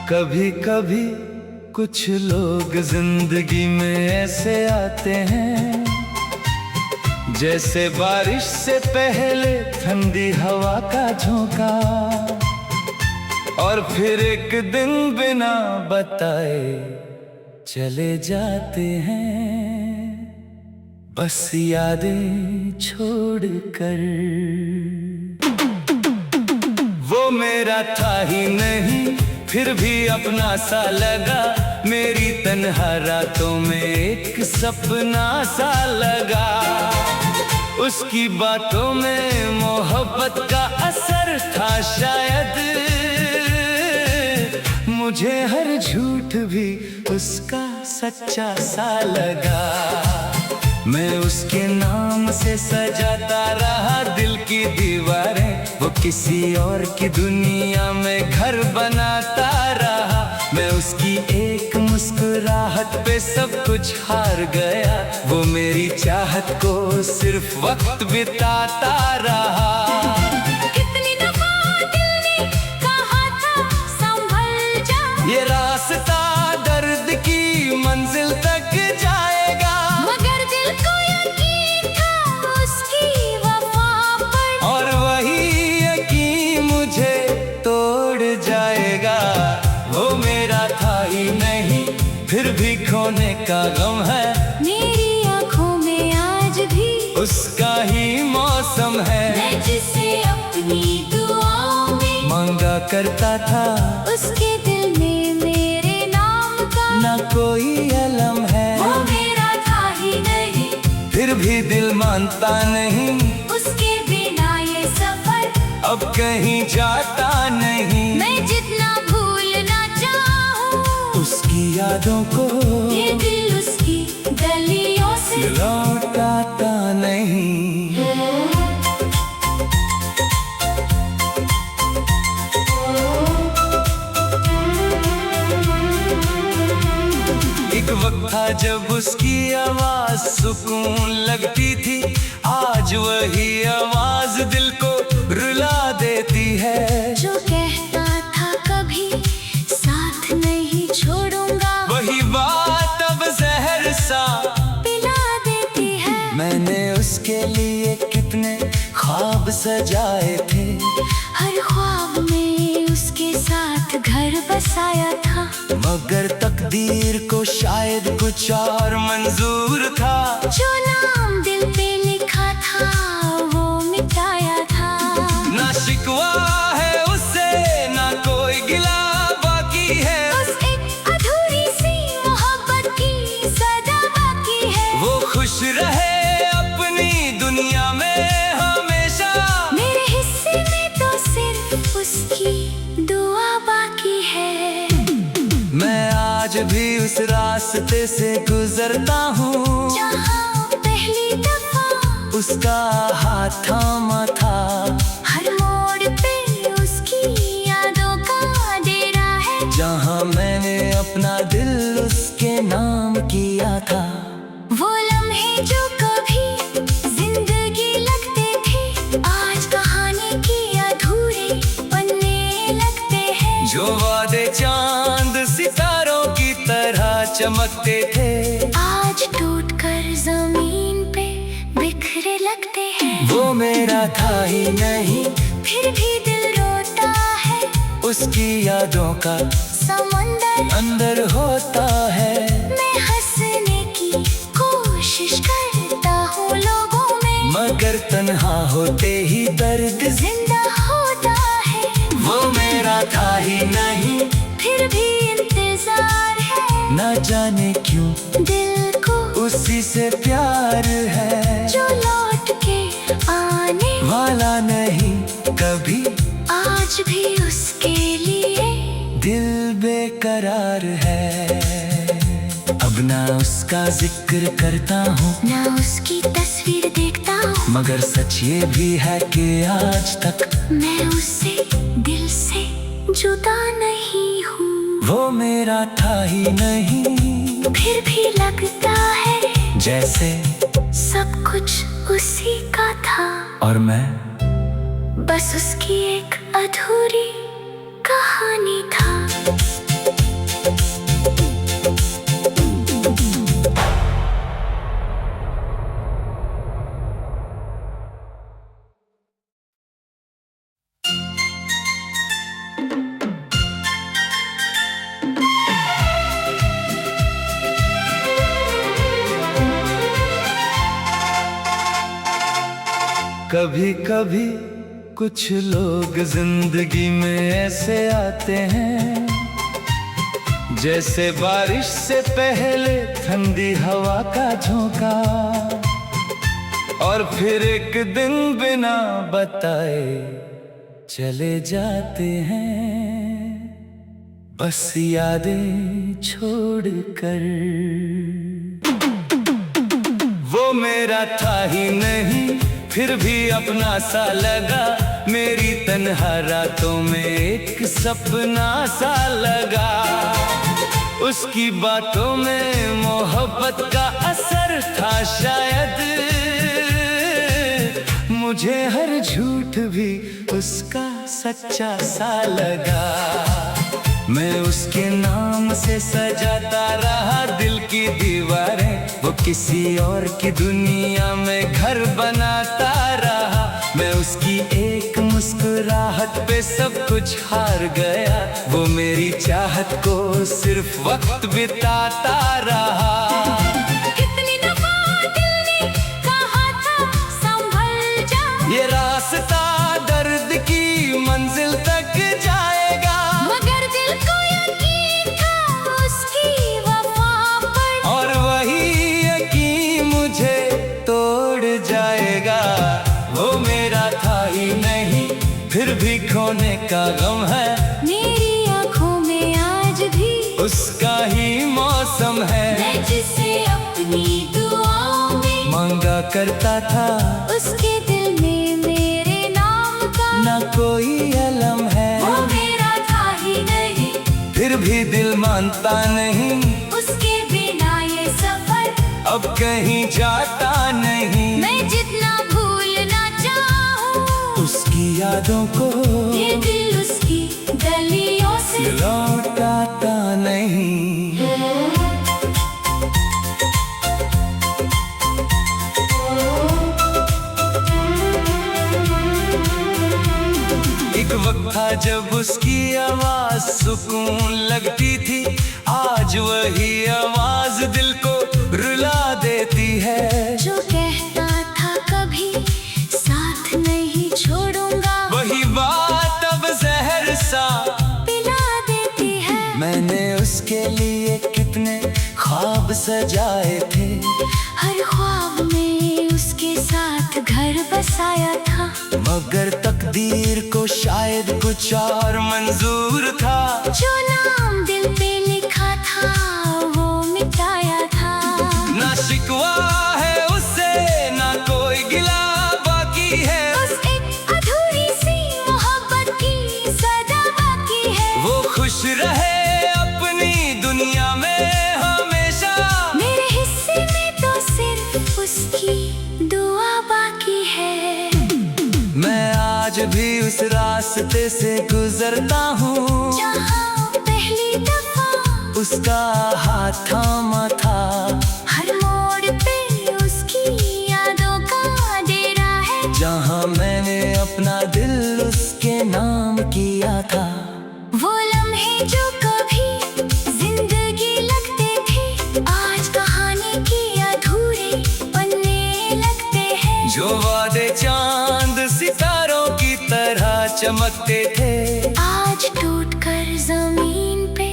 कभी कभी कुछ लोग जिंदगी में ऐसे आते हैं, जैसे बारिश से पहले ठंडी हवा का झोंका, और फिर एक दिन बिना बताए चले जाते हैं, बस यादें छोड़कर। वो मेरा था ही नहीं फिर भी अपना सा लगा, मेरी तन्हा रातों में एक सपना सा लगा। उसकी बातों में मोहब्बत का असर था शायद, मुझे हर झूठ भी उसका सच्चा सा लगा। मैं उसके नाम से सजाता रहा दिल की दीवारें, वो किसी और की दुनिया में घर बनाता रहा। मैं उसकी एक मुस्कुराहट पे सब कुछ हार गया, वो मेरी चाहत को सिर्फ वक्त बिताता रहा। कितनी दफा दिल ने कहा था संभल जा, ये रास्ता दर्द की मंजिल तक जाएगा, मगर दिल को यकीन था उसकी वफा पर, और वही यकीन मुझे तोड़ जाएगा। वो मेरा था ही नहीं फिर भी खोने का गम है, मेरी आँखों में आज भी उसका ही मौसम है। मैं जिसे अपनी दुआओं में मांगा करता था, उसके दिल में मेरे नाम का ना कोई अलम है। वो मेरा था ही नहीं फिर भी दिल मानता नहीं, उसके बिना ये सफर अब कहीं जाता नहीं। मैं जितना भूलना चाहूँ उसकी यादों को ये दिल उसकी गलियों से लौटाता नहीं। एक वक्त था जब उसकी आवाज सुकून लगती थी, आज वही आवाज दिल को रुला देती है। जो कहता था कभी साथ नहीं छोड़ूंगा, वही बात अब जहर सा पिला देती है। मैंने उसके लिए कितने ख्वाब सजाए थे, हर ख्वाब में उसके साथ घर बसाया था, मगर तकदीर को शायद कुछ और मंजूर था। जो नाम दिल पे लिखा था वो मिटाया था। ना शिकवा है उससे ना कोई गिला बाकी है, बस एक अधूरी सी मोहब्बत की सदा बाकी है। वो खुश रहे अपनी दुनिया में हमेशा, मेरे हिस्से में तो सिर्फ उसकी दुआ बाकी है। मैं आज भी उस रास्ते से गुजरता हूँ, जहाँ पहली दफा उसका हाथ थामा था। हर मोड़ पे उसकी यादों का डेरा है, जहाँ मैंने अपना दिल उसके नाम किया था। वो लम्हे जो कभी जिंदगी लगते थे, आज कहानी की अधूरे पन्ने लगते हैं। जो वादे चांद सितारों की तरह चमकते थे, आज टूट कर जमीन पे बिखरे लगते हैं। वो मेरा था ही नहीं फिर भी दिल रोता है, उसकी यादों का समंदर अंदर होता है। मैं हंसने की कोशिश करता हूँ लोगों में, मगर तन्हा होते ही दर्द जिंदा होता है। वो मेरा था ही नहीं फिर भी इंतजार है, ना जाने क्यों दिल को उसी से प्यार है। जो लौट के आने वाला नहीं कभी, आज भी उसके लिए दिल बेकरार है। अब ना उसका जिक्र करता हूँ, ना उसकी तस्वीर देखता हूँ, मगर सच ये भी है कि आज तक मैं उससे दिल से जुदा नहीं हूँ। वो मेरा था ही नहीं, फिर भी लगता है जैसे सब कुछ उसी का था, और मैं बस उसकी एक अधूरी कहानी था। कभी कभी कुछ लोग जिंदगी में ऐसे आते हैं, जैसे बारिश से पहले ठंडी हवा का झोंका, और फिर एक दिन बिना बताए चले जाते हैं, बस यादें छोड़कर। वो मेरा था ही नहीं फिर भी अपना सा लगा, मेरी तन्हा रातों में एक सपना सा लगा। उसकी बातों में मोहब्बत का असर था शायद, मुझे हर झूठ भी उसका सच्चा सा लगा। मैं उसके नाम से सजाता रहा दिल की दीवारें, वो किसी और की दुनिया में घर बनाता रहा। मैं उसकी एक मुस्कुराहट पे सब कुछ हार गया, वो मेरी चाहत को सिर्फ वक्त बिताता रहा। कितनी दफा दिल ने कहा था संभल जा, ये रास्ता दर्द की मंजिल तक जाएगा, मगर दिल को यकीन था उसकी वफा पर, और वही यकीन मुझे तोड़ जाएगा। वो मेरा था ही नहीं फिर भी खोने का गम है, मेरी आँखों में आज भी उसका ही मौसम है। मैं जिसे अपनी दुआओं में मांगा करता था, उसके दिल में मेरे नाम का ना कोई अलम है। वो मेरा था ही नहीं फिर भी दिल मानता नहीं, उसके बिना ये सफर अब कहीं जाता नहीं। मैं जितना भूलना चाहूँ उसकी यादों को ये दिल उसकी गलियों से लौटाता नहीं। एक वक्त था जब उसकी आवाज सुकून लगती थी, आज वही आवाज दिल को रुला देती है। जो कहता था कभी साथ नहीं छोड़ूंगा, वही बात अब जहर सा पिला देती है। मैंने उसके लिए कितने ख्वाब सजाए थे, हर ख्वाब में उसके साथ घर बसाया था, मगर तकदीर को शायद कुछ और मंजूर था। जो नाम दिल पे लिखा था वो मिटाया था। ना शिकवा है उससे ना कोई गिला बाकी है, बस एक अधूरी सी मोहब्बत की सदा बाकी है। वो खुश रहे अपनी दुनिया में हमेशा, मेरे हिस्से में तो सिर्फ उसकी दुआ बाकी है। मैं आज भी उस रास्ते से गुजरता हूँ, जहाँ पहली दफा उसका हाथ थामा था। हर मोड़ पे उसकी यादों का डेरा है, जहाँ मैंने अपना दिल उसके नाम किया था। वो लम्हे जो कभी जिंदगी लगते थे, आज कहानी की अधूरे पन्ने लगते हैं। जो वादे चांद सितारों की तरह चमकते थे, आज टूट कर जमीन पे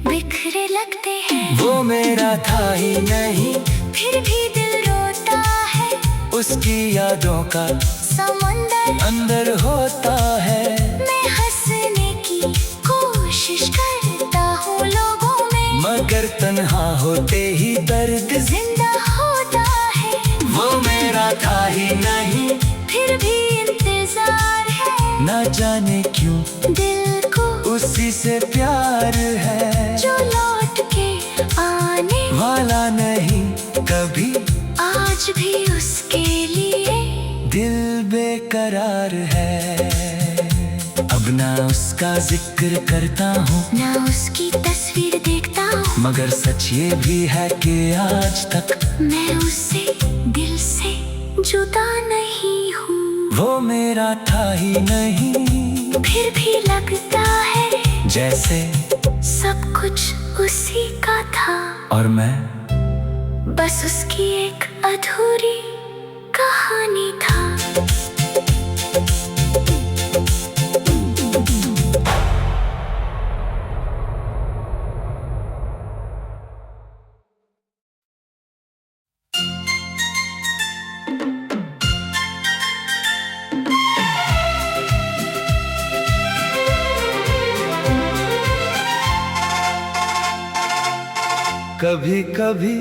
बिखरे लगते हैं। वो मेरा था ही नहीं फिर भी दिल रोता है, उसकी यादों का समंदर अंदर होता है। मैं हंसने की कोशिश करता हूँ लोगों में, मगर तन्हा होते ही दर्द जिंदा होता है। वो मेरा था ही नहीं फिर भी इंतजार है, ना जाने क्यों दिल को उसी से प्यार है। जो लौट के आने वाला नहीं कभी, आज भी उसके लिए दिल बेकरार है। अब ना उसका जिक्र करता हूँ, ना उसकी तस्वीर देखता हूँ, मगर सच ये भी है कि आज तक मैं उससे दिल से जुदा नहीं हूँ। वो मेरा था ही नहीं, फिर भी लगता है जैसे सब कुछ उसी का था, और मैं बस उसकी एक अधूरी कहानी था। कभी कभी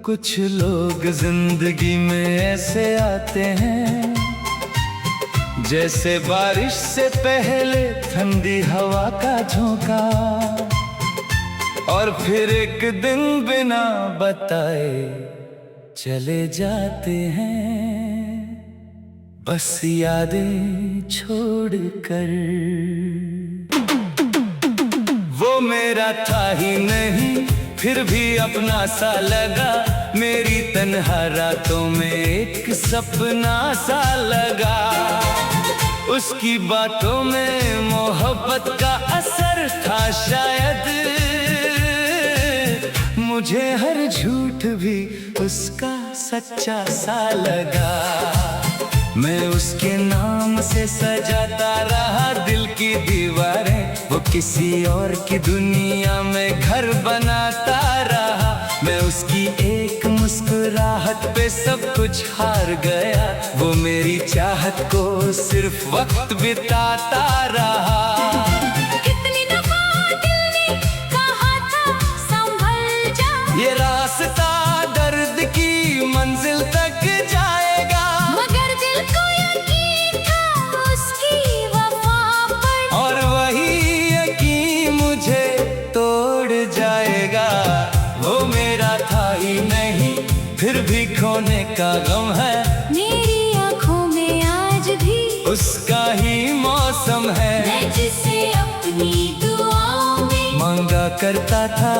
कुछ लोग जिंदगी में ऐसे आते हैं, जैसे बारिश से पहले ठंडी हवा का झोंका, और फिर एक दिन बिना बताए चले जाते हैं, बस यादें छोड़कर। वो मेरा था ही नहीं, फिर भी अपना सा लगा, मेरी तन्हा रातों में एक सपना सा लगा। उसकी बातों में मोहब्बत का असर था शायद, मुझे हर झूठ भी उसका सच्चा सा लगा। मैं उसके नाम से सजाता रहा दिल की दीवारें, वो किसी और की दुनिया में घर बनाता रहा। मैं उसकी एक मुस्कुराहट पे सब कुछ हार गया, वो मेरी चाहत को सिर्फ वक्त बिताता रहा। कितनी दफा दिल ने कहा था संभल जा, ये रास्ता दर्द की मंजिल तक जाएगा, मगर दिल को यकीन था उसकी वफा पर, और वही यकीन मुझे तोड़ जाएगा। वो मेरा था ही नहीं, फिर भी खोने का गम है, मेरी आँखों में आज भी उसका ही मौसम है। मैं जिसे अपनी दुआओं में मांगा करता था,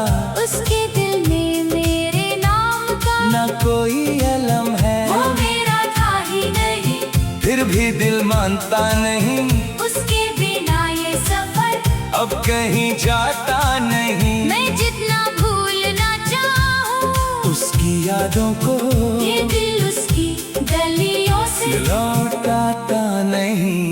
उसके दिल में मेरे नाम का ना कोई अलम है। वो मेरा था ही नहीं, फिर भी दिल मानता नहीं, उसके बिना ये सफर अब कहीं जाता नहीं। मैं जितना भूलना चाहूँ उसकी यादों को ये दिल उसकी गलियों से लौटाता नहीं।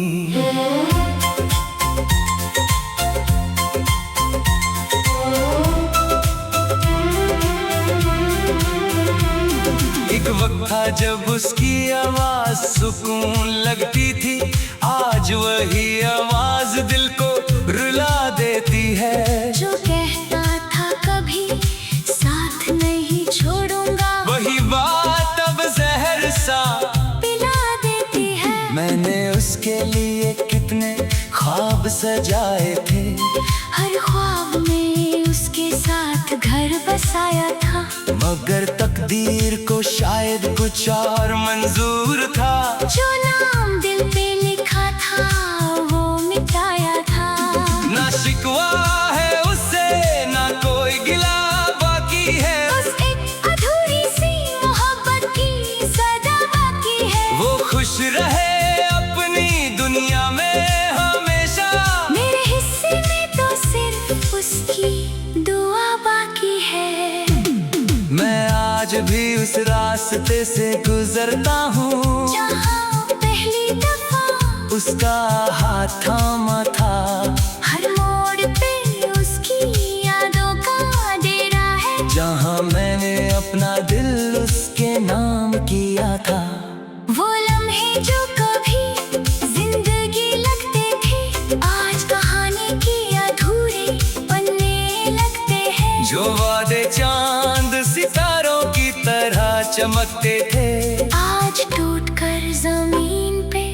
एक वक्त था जब उसकी आवाज सुकून लगती थी, आज वही आवाज दिल को रुला देती है। जो कहता था कभी साथ नहीं छोड़ूंगा, वही बात अब जहर सा पिला देती है। मैंने उसके लिए कितने ख्वाब सजाए थे, हर ख्वाब में उसके साथ घर बसाया था, मगर तकदीर को शायद कुछ और मंजूर था। जो नाम दिल पे लिखा था वो मिटाया था। ना शिकवा है उससे, ना कोई गिला बाकी है, बस एक अधूरी सी मोहब्बत की सदा बाकी है। वो खुश रहे अपनी दुनिया में हमेशा, मेरे हिस्से में तो सिर्फ उसकी दुआ बाकी है। मैं आज भी उस रास्ते से गुजरता हूँ, जहाँ पहली दफा उसका हाथ थामा था। हर मोड़ पे उसकी यादों का डेरा है, जहाँ मैंने अपना दिल उसके नाम किया था। वो लम्हे जो कभी जिंदगी लगते थे, आज कहानी की अधूरे पन्ने लगते हैं। जो वादे चांद सितारों की तरह चमकते थे, आज टूट कर जमीन पे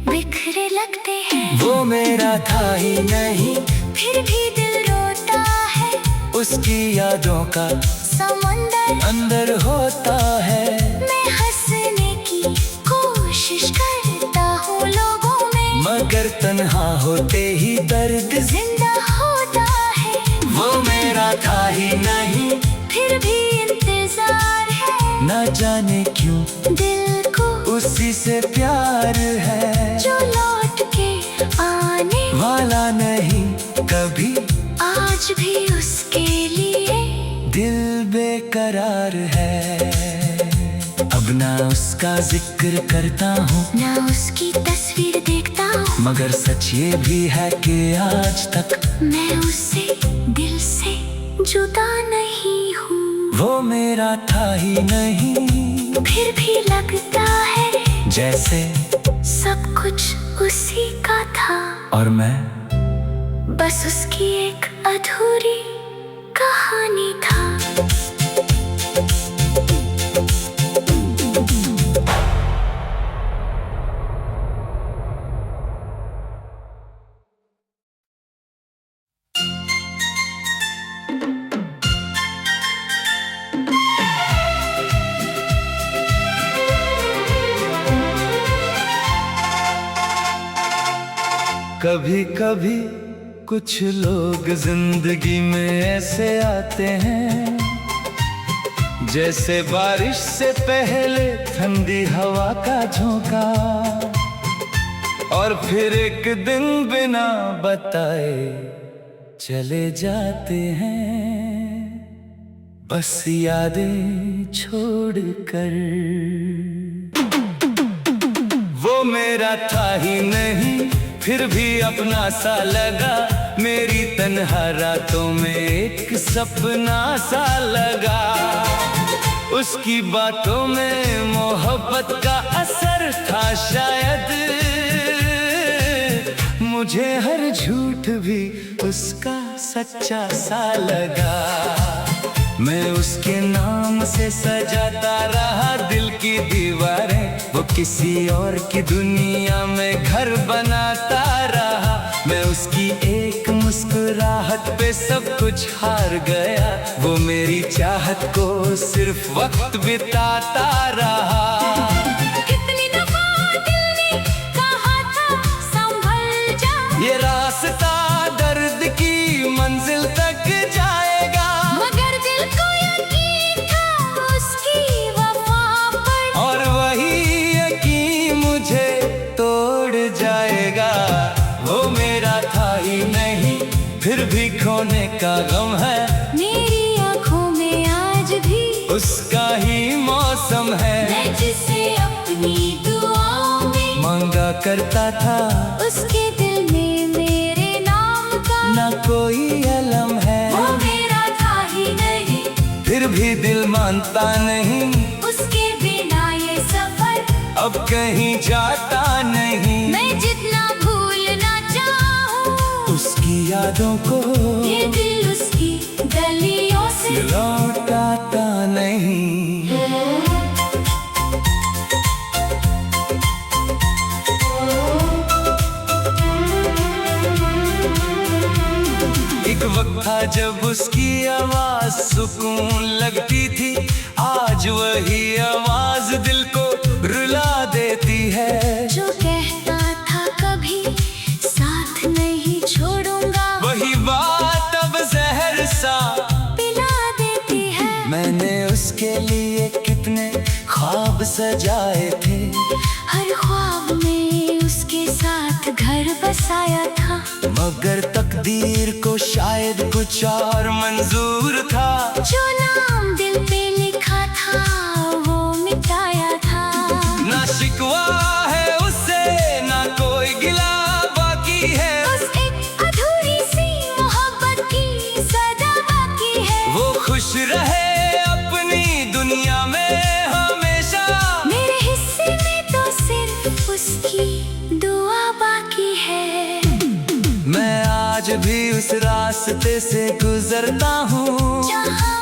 बिखरे लगते हैं। वो मेरा था ही नहीं, फिर भी दिल रोता है, उसकी यादों का समंदर अंदर होता है। मैं हंसने की कोशिश करता हूँ लोगों में, मगर तन्हा होते ही दर्द जिंदा होता है। वो मेरा था ही नहीं, फिर भी इंतजार है, न जाने क्यों दिल को उसी से प्यार है। जो लौट के आने वाला नहीं कभी, आज भी उसके लिए दिल बेकरार है। अब ना उसका जिक्र करता हूँ, ना उसकी तस्वीर देखता हूँ, मगर सच ये भी है कि आज तक मैं उससे दिल से जुदा नहीं हूँ। वो मेरा था ही नहीं, फिर भी लगता है जैसे सब कुछ उसी का था, और मैं बस उसकी एक अधूरी कहानी था। कभी कभी कुछ लोग जिंदगी में ऐसे आते हैं, जैसे बारिश से पहले ठंडी हवा का झोंका, और फिर एक दिन बिना बताए चले जाते हैं, बस यादें छोड़कर। वो मेरा था ही नहीं, फिर भी अपना सा लगा, मेरी तन्हा रातों में एक सपना सा लगा। उसकी बातों में मोहब्बत का असर था शायद, मुझे हर झूठ भी उसका सच्चा सा लगा। मैं उसके नाम से सजाता रहा दिल की दीवारें, वो किसी और की दुनिया में घर बनाता रहा। मैं उसकी एक मुस्कुराहट पे सब कुछ हार गया, वो मेरी चाहत को सिर्फ वक्त बिताता रहा। कितनी दफा दिल ने कहा था संभल जा, ये रास्ता दर्द की मंजिल तक जाएगा, मगर दिल को यकीन था उसकी वफा पर, और वही यकीन मुझे तोड़ जाएगा। वो मेरा था ही नहीं, फिर भी खोने का गम है, मेरी आँखों में आज भी उसका ही मौसम है। मैं जिसे अपनी दुआओं में मांगा करता था, उसके दिल में मेरे नाम का ना कोई अलम है। वो मेरा था ही नहीं, फिर भी दिल मानता नहीं, उसके बिना ये सफर अब कहीं जाता नहीं। मैं जितना भूलना चाहूँ उसकी यादों को ये दिल उसकी गलियों से लौटाता नहीं। एक वक्त था जब उसकी आवाज सुकून लगती थी, आज वही आवाज दिल को रुला देती है। जो कहता था कभी साथ नहीं छोड़ूंगा, वही बात अब जहर सा पिला देती है। मैंने उसके लिए कितने ख्वाब सजाए थे, हर ख्वाब में उसके साथ घर बसाया था, मगर तकदीर को शायद कुछ और मंजूर था। जो नाम दिल पे लिखा था वो मिटाया था। ना शिकवा है उससे ना कोई गिला बाकी है, बस एक अधूरी सी मोहब्बत की सदा बाकी है। वो खुश रहे अपनी दुनिया में हमेशा, मेरे हिस्से में तो सिर्फ उसकी दुआ बाकी है। मैं आज भी उस रास्ते से गुजरता हूँ, जहाँ